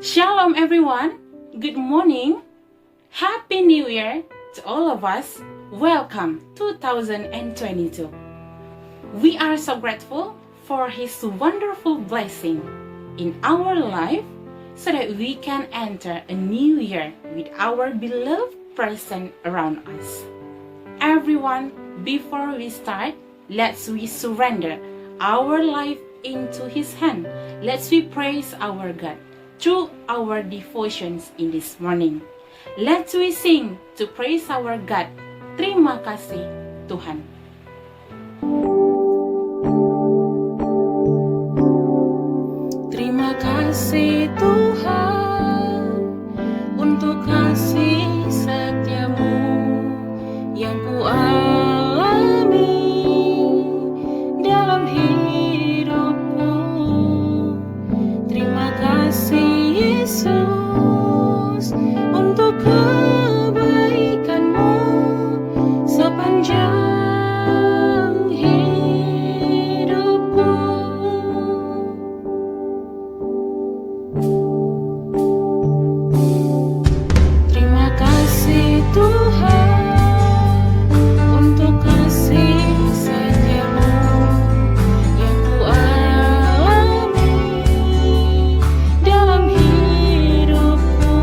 Shalom everyone, good morning, Happy New Year to all of us. Welcome 2022. We are so grateful for His wonderful blessing in our life so that we can enter a new year with our beloved person around us. Everyone, before we start, we surrender our life into His hand. Let's we praise our God through our devotions in this morning. Let's we sing to praise our God. Terima kasih Tuhan. Terima kasih Tuhan untuk kasih setiamu yang ku alami dalam hidupku. Terima kasih Yesus untuk kebaikanmu sepanjang hidupku. Terima kasih Tuhan untuk kasih setiamu yang ku alami dalam hidupku.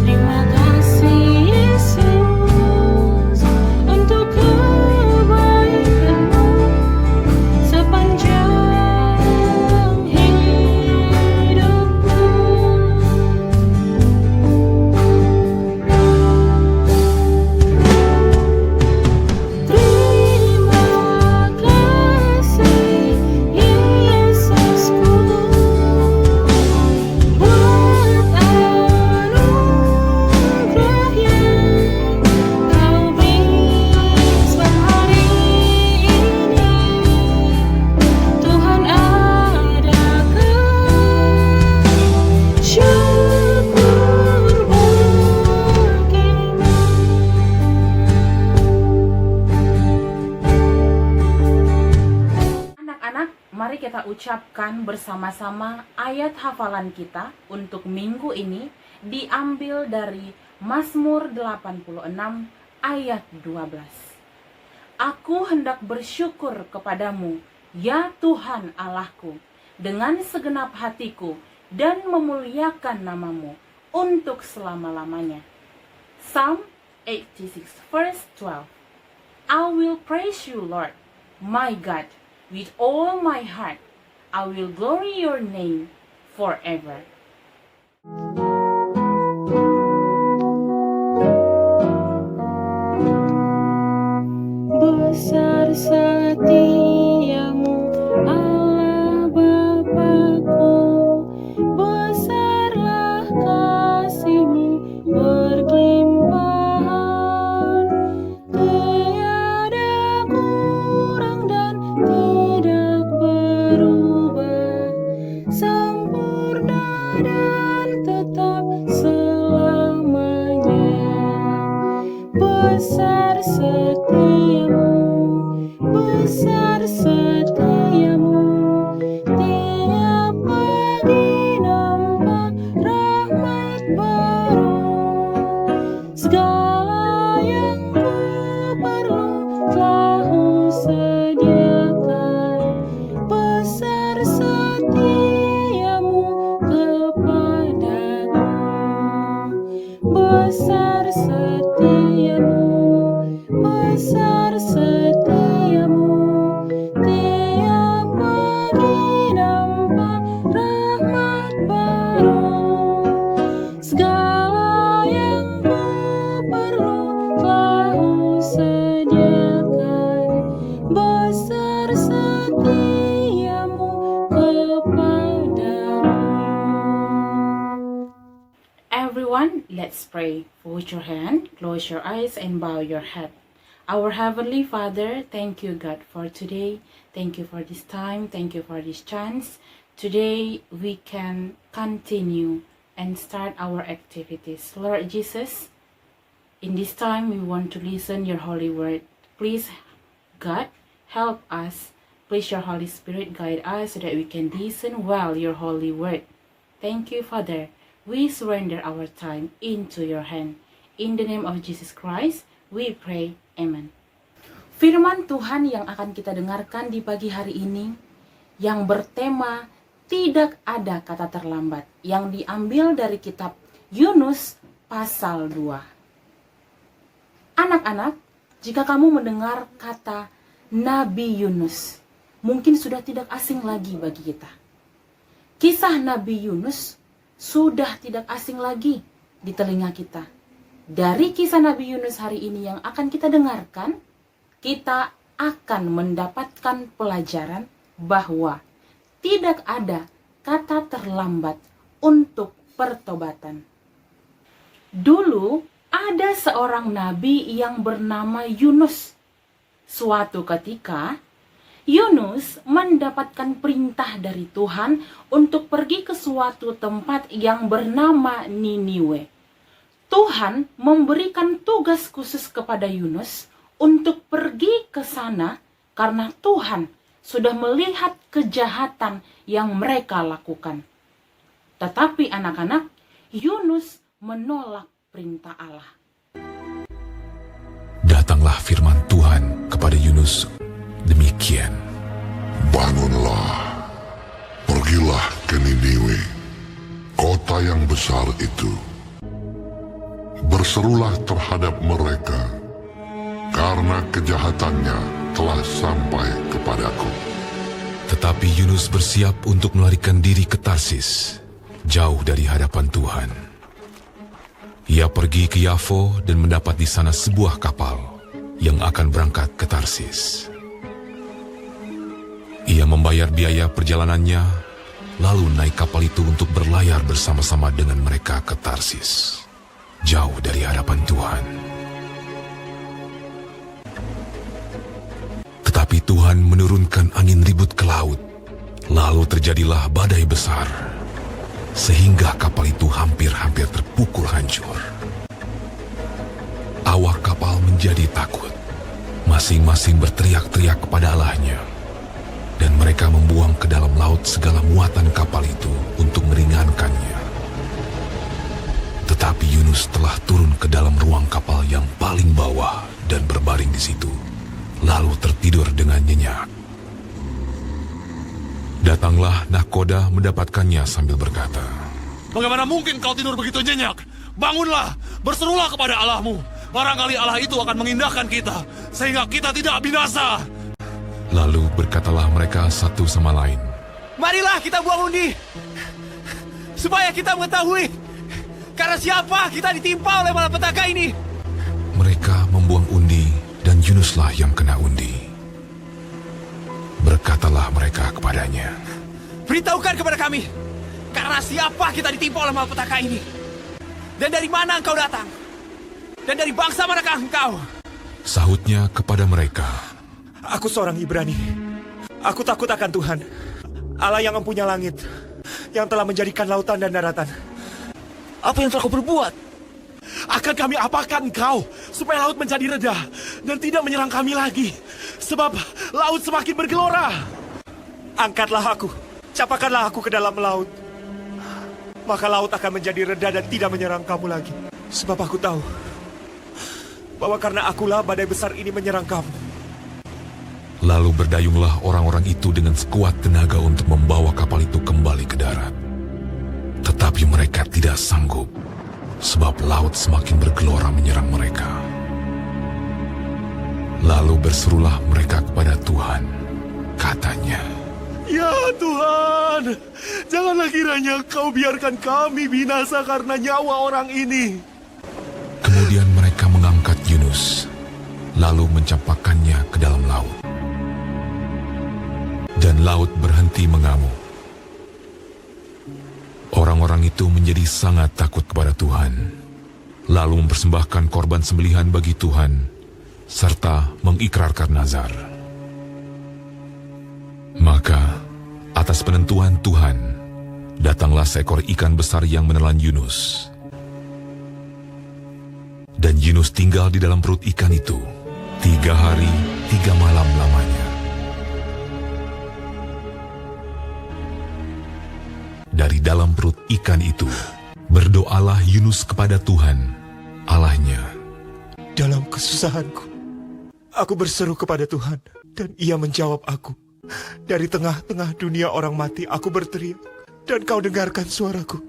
Terima kasih Yesus untuk kebaikanmu sepanjang hidupku. Terima kasih Yesusku buat anugerah yang Kau beri sehari ini. Tuhan adakan syukur bagimu. Anak-anak, mari kita ucapkan bersama-sama ayat hafalan kita untuk minggu ini diambil dari Mazmur 86 ayat 12. Aku hendak bersyukur kepadamu, ya Tuhan Allahku, dengan segenap hatiku dan memuliakan namamu untuk selama-lamanya. Psalm 86 verse 12. I will praise you, Lord, my God, with all my heart. I will glory your name forever. Besar setiamu Allah Bapa-Ku, besarlah kasih-Mu berkelimpahan, tiada kurang dan tidak berubah, sempurna dan tetap selamanya. Besar setiamu, tiap pagi nampak rahmat baru. Segala yang ku perlu telah Ku sediakan. Besar setiamu kepadaku. Besar setiamu, tiap pagi nampak rahmat baru. Segala yang ku perlu telah Ku sediakan. Besar setiamu kepadaku. Everyone, let's pray. Put your hand, close your eyes, and bow your head. Our Heavenly Father, thank you, God, for today. Thank you for this time. Thank you for this chance. Today, we can continue and start our activities. Lord Jesus, in this time, we want to listen your holy word. Please, God, help us. Please, your Holy Spirit, guide us so that we can listen well your holy word. Thank you, Father. We surrender our time into your hand. In the name of Jesus Christ, we pray. Amen. Firman Tuhan yang akan kita dengarkan di pagi hari ini, yang bertema tidak ada kata terlambat, yang diambil dari kitab Yunus pasal 2. Anak-anak, jika kamu mendengar kata Nabi Yunus, mungkin sudah tidak asing lagi bagi kita. Kisah Nabi Yunus sudah tidak asing lagi di telinga kita. Dari kisah Nabi Yunus hari ini yang akan kita dengarkan, kita akan mendapatkan pelajaran bahwa tidak ada kata terlambat untuk pertobatan. Dulu ada seorang nabi yang bernama Yunus. Suatu ketika, Yunus mendapatkan perintah dari Tuhan untuk pergi ke suatu tempat yang bernama Niniwe. Tuhan memberikan tugas khusus kepada Yunus untuk pergi ke sana karena Tuhan sudah melihat kejahatan yang mereka lakukan. Tetapi anak-anak, Yunus menolak perintah Allah. Datanglah firman Tuhan kepada Yunus demikian. Bangunlah, pergilah ke Niniwe, kota yang besar itu. Berserulah terhadap mereka, karena kejahatannya telah sampai kepadaku. Tetapi Yunus bersiap untuk melarikan diri ke Tarsis, jauh dari hadapan Tuhan. Ia pergi ke Yafo dan mendapat di sana sebuah kapal yang akan berangkat ke Tarsis. Ia membayar biaya perjalanannya, lalu naik kapal itu untuk berlayar bersama-sama dengan mereka ke Tarsis, jauh dari hadapan Tuhan. Tetapi Tuhan menurunkan angin ribut ke laut, lalu terjadilah badai besar, sehingga kapal itu hampir-hampir terpukul hancur. Awak kapal menjadi takut, masing-masing berteriak-teriak kepada Allahnya, dan mereka membuang ke dalam laut segala muatan kapal itu untuk meringankannya. Tetapi Yunus telah turun ke dalam ruang kapal yang paling bawah dan berbaring di situ, lalu tertidur dengan nyenyak. Datanglah nahkoda mendapatkannya sambil berkata, "Bagaimana mungkin kau tidur begitu nyenyak? Bangunlah, berserulah kepada Allahmu. Barangkali Allah itu akan mengindahkan kita, sehingga kita tidak binasa." Lalu berkatalah mereka satu sama lain, "Marilah kita buang undi, supaya kita mengetahui karena siapa kita ditimpa oleh malapetaka ini." Mereka membuang undi dan Yunuslah yang kena undi. Berkatalah mereka kepadanya, "Beritahukan kepada kami, karena siapa kita ditimpa oleh malapetaka ini? Dan dari mana engkau datang? Dan dari bangsa manakah engkau?" Sahutnya kepada mereka, "Aku seorang Ibrani. Aku takut akan Tuhan, Allah yang mempunyai langit, yang telah menjadikan lautan dan daratan." "Apa yang telah kau berbuat? Akan kami apakan engkau, supaya laut menjadi reda dan tidak menyerang kami lagi? Sebab laut semakin bergelora." "Angkatlah aku, capakanlah aku ke dalam laut. Maka laut akan menjadi reda dan tidak menyerang kamu lagi. Sebab aku tahu bahwa karena akulah badai besar ini menyerang kamu." Lalu berdayunglah orang-orang itu dengan sekuat tenaga untuk membawa kapal itu kembali ke darat. Tetapi mereka tidak sanggup, sebab laut semakin bergelora menyerang mereka. Lalu berserulah mereka kepada Tuhan, katanya, "Ya Tuhan, janganlah kiranya kau biarkan kami binasa karena nyawa orang ini." Kemudian mereka mengangkat Yunus, lalu mencampakkannya ke dalam laut. Dan laut berhenti mengamuk. Orang-orang itu menjadi sangat takut kepada Tuhan, lalu mempersembahkan korban sembelihan bagi Tuhan, serta mengikrarkan nazar. Maka, atas penentuan Tuhan, datanglah seekor ikan besar yang menelan Yunus. Dan Yunus tinggal di dalam perut ikan itu 3 hari 3 malam lamanya. dari dalam perut ikan itu, berdoalah Yunus kepada Tuhan, Allahnya. Dalam kesusahanku, aku berseru kepada Tuhan, dan Ia menjawab aku. Dari tengah-tengah dunia orang mati, aku berteriak, dan Kau dengarkan suaraku.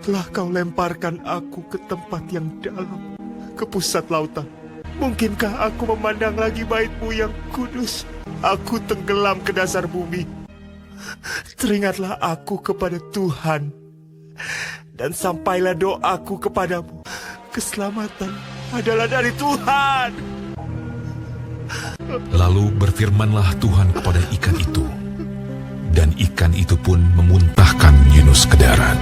Telah Kau lemparkan aku ke tempat yang dalam, ke pusat lautan. Mungkinkah aku memandang lagi bait-Mu yang kudus? Aku tenggelam ke dasar bumi. Teringatlah aku kepada Tuhan, dan sampailah doaku kepadamu. Keselamatan adalah dari Tuhan. Lalu berfirmanlah Tuhan kepada ikan itu, dan ikan itu pun memuntahkan Yunus ke darat.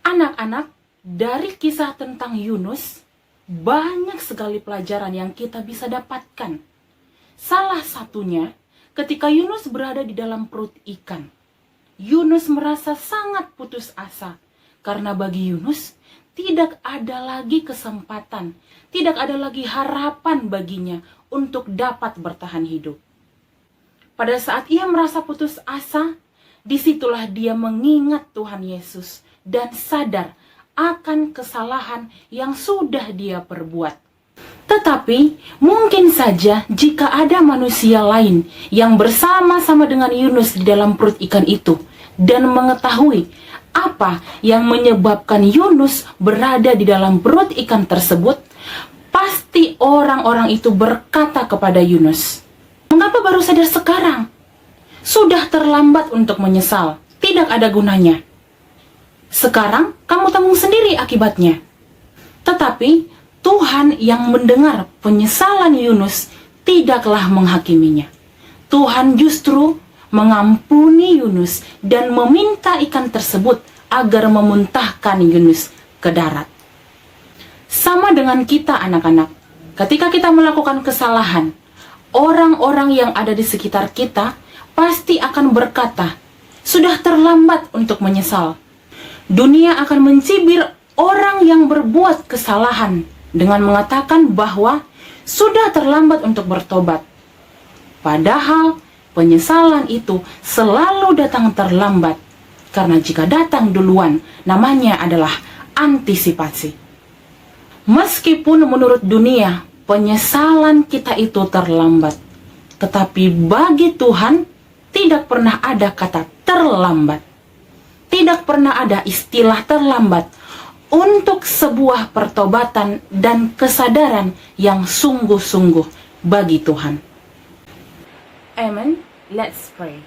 Anak-anak, dari kisah tentang Yunus, banyak sekali pelajaran yang kita bisa dapatkan. Salah satunya, ketika Yunus berada di dalam perut ikan, Yunus merasa sangat putus asa, karena bagi Yunus tidak ada lagi kesempatan, tidak ada lagi harapan baginya untuk dapat bertahan hidup. Pada saat ia merasa putus asa, disitulah dia mengingat Tuhan Yesus dan sadar akan kesalahan yang sudah dia perbuat. Tetapi mungkin saja jika ada manusia lain yang bersama-sama dengan Yunus di dalam perut ikan itu dan mengetahui apa yang menyebabkan Yunus berada di dalam perut ikan tersebut, pasti orang-orang itu berkata kepada Yunus, "Mengapa baru sadar sekarang? Sudah terlambat untuk menyesal, tidak ada gunanya. Sekarang kamu tanggung sendiri akibatnya." Tetapi Tuhan yang mendengar penyesalan Yunus tidaklah menghakiminya. Tuhan justru mengampuni Yunus dan meminta ikan tersebut agar memuntahkan Yunus ke darat. Sama dengan kita anak-anak, ketika kita melakukan kesalahan, orang-orang yang ada di sekitar kita pasti akan berkata, "Sudah terlambat untuk menyesal." Dunia akan mencibir orang yang berbuat kesalahan dengan mengatakan bahwa sudah terlambat untuk bertobat. Padahal penyesalan itu selalu datang terlambat, karena jika datang duluan, namanya adalah antisipasi. Meskipun menurut dunia, penyesalan kita itu terlambat, tetapi bagi Tuhan tidak pernah ada kata terlambat. Tidak pernah ada istilah terlambat untuk sebuah pertobatan dan kesadaran yang sungguh-sungguh bagi Tuhan. Amen. Let's pray.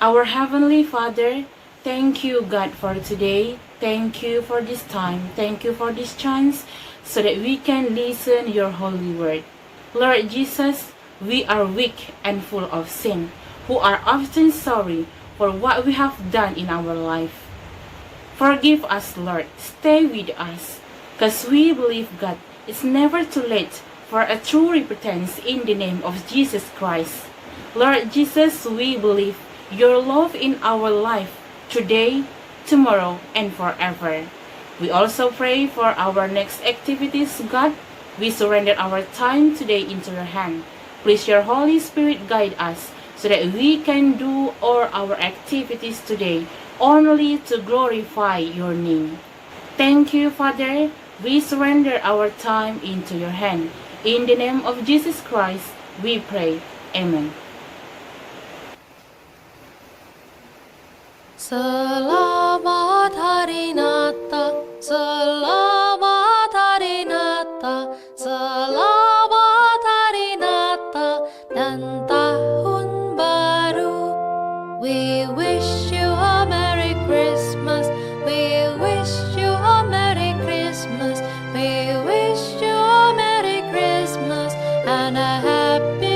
Our Heavenly Father, thank you God for today. Thank you for this time. Thank you for this chance so that we can listen your holy word. Lord Jesus, we are weak and full of sin, who are often sorry for what we have done in our life. Forgive us, Lord. Stay with us, because we believe, God, it's never too late for a true repentance in the name of Jesus Christ. Lord Jesus, we believe your love in our life today, tomorrow, and forever. We also pray for our next activities, God. We surrender our time today into your hand. Please your Holy Spirit guide us so that we can do all our activities today only to glorify your name. Thank you, Father. We surrender our time into your hand. In the name of Jesus Christ, we pray. Amen. Selamat Hari Natal, selamat Hari Natal, selamat Hari Natal dan Tahun Baru. We wish you a Merry Christmas, we wish you a Merry Christmas, we wish you a Merry Christmas and a Happy